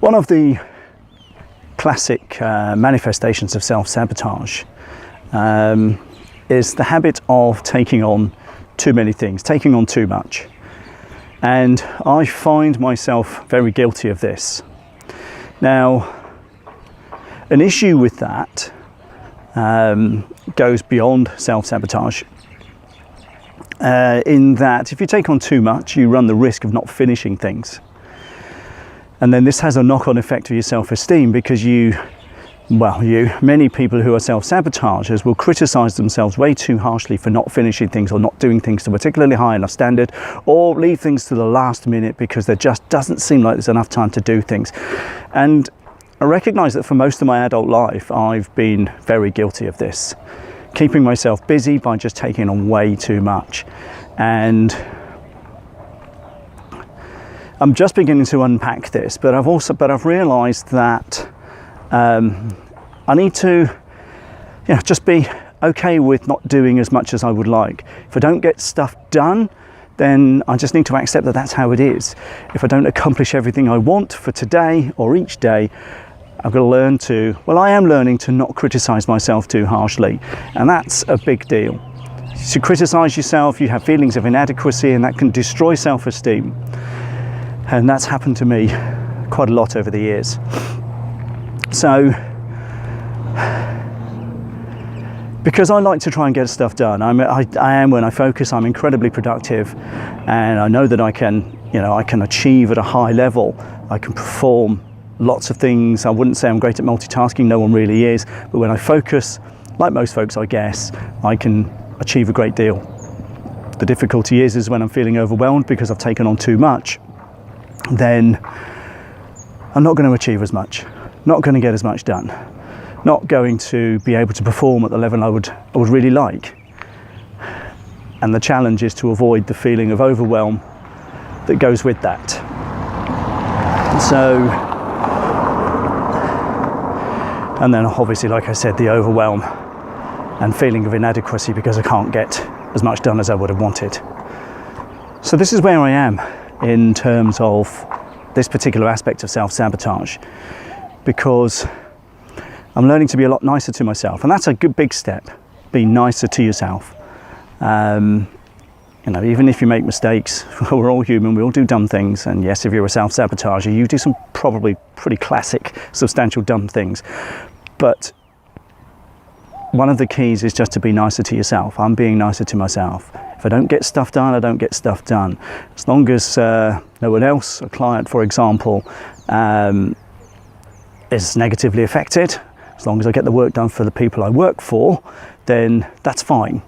One of the classic manifestations of self-sabotage is the habit of taking on too many things, taking on too much. And I find myself very guilty of this. Now, an issue with that goes beyond self-sabotage, in that if you take on too much, you run the risk of not finishing things. And then this has a knock-on effect to your self-esteem, because many people who are self-sabotagers will criticize themselves way too harshly for not finishing things or not doing things to a particularly high enough standard, or leave things to the last minute because there just doesn't seem like there's enough time to do things. And I recognize that for most of my adult life, I've been very guilty of this, keeping myself busy by just taking on way too much. And I'm just beginning to unpack this, but I've realized that I need to just be okay with not doing as much as I would like. If I don't get stuff done, then I just need to accept that that's how it is. If I don't accomplish everything I want for today or each day, I've got to learn to, I am learning to not criticize myself too harshly, and that's a big deal. To criticize yourself, you have feelings of inadequacy, and that can destroy self-esteem. And that's happened to me quite a lot over the years. So, because I like to try and get stuff done, I am, when I focus, I'm incredibly productive, and I know that I can achieve at a high level. I can perform lots of things. I wouldn't say I'm great at multitasking, no one really is, but when I focus, like most folks I guess, I can achieve a great deal. The difficulty is when I'm feeling overwhelmed because I've taken on too much, then I'm not going to achieve as much, not going to get as much done, not going to be able to perform at the level I would really like. And the challenge is to avoid the feeling of overwhelm that goes with that. So, and then obviously, like I said, the overwhelm and feeling of inadequacy because I can't get as much done as I would have wanted. So this is where I am in terms of this particular aspect of self-sabotage, because I'm learning to be a lot nicer to myself, and that's a good big step. Be nicer to yourself. Even if you make mistakes, we're all human, we all do dumb things, and yes, if you're a self-sabotager, you do some probably pretty classic, substantial dumb things. But one of the keys is just to be nicer to yourself. I'm being nicer to myself. If I don't get stuff done, I don't get stuff done. As long as no one else, a client for example, is negatively affected, as long as I get the work done for the people I work for, then that's fine.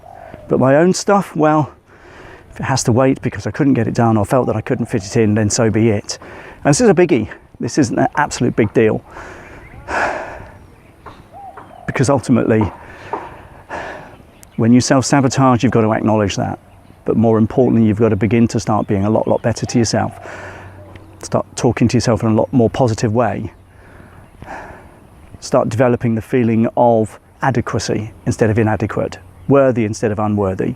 But my own stuff, if it has to wait because I couldn't get it done or felt that I couldn't fit it in, then so be it. And this is a biggie. This is an absolute big deal. Because ultimately, when you self-sabotage, you've got to acknowledge that. But more importantly, you've got to begin to start being a lot better to yourself. Start talking to yourself in a lot more positive way. Start developing the feeling of adequacy instead of inadequate, worthy instead of unworthy.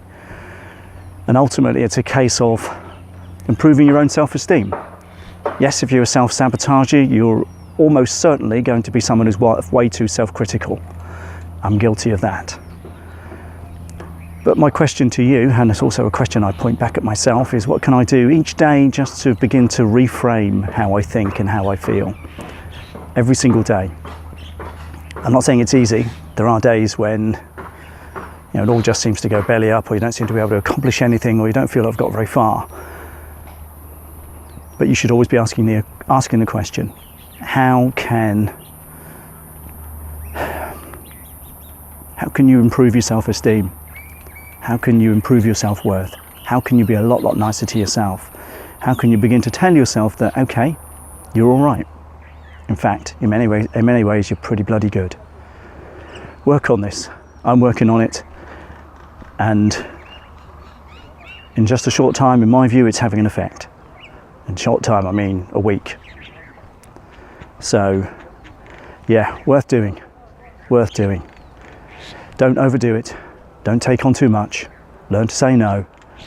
And ultimately, it's a case of improving your own self-esteem. Yes, if you're a self-sabotager, you're almost certainly going to be someone who's way too self-critical. I'm guilty of that. But my question to you, and it's also a question I point back at myself, is what can I do each day just to begin to reframe how I think and how I feel? Every single day. I'm not saying it's easy. There are days when it all just seems to go belly up, or you don't seem to be able to accomplish anything, or you don't feel I've got very far. But you should always be asking the question, how can you improve your self-esteem? How can you improve your self-worth? How can you be a lot nicer to yourself? How can you begin to tell yourself that, okay, you're all right? In fact, in many ways, you're pretty bloody good. Work on this. I'm working on it. And in just a short time, in my view, it's having an effect. In short time, I mean a week. So, yeah, worth doing. Worth doing. Don't overdo it. Don't take on too much. Learn to say no.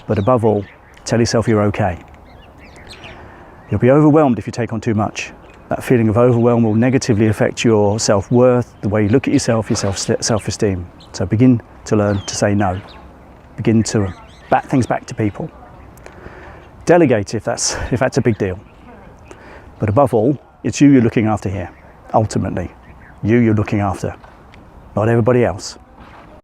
But above all, tell yourself you're okay. You'll be overwhelmed if you take on too much. That feeling of overwhelm will negatively affect your self-worth, the way you look at yourself, your self-esteem. So begin to learn to say no. Begin to bat things back to people. Delegate if that's a big deal. But above all, it's you you're looking after here. Ultimately, you're looking after, not everybody else.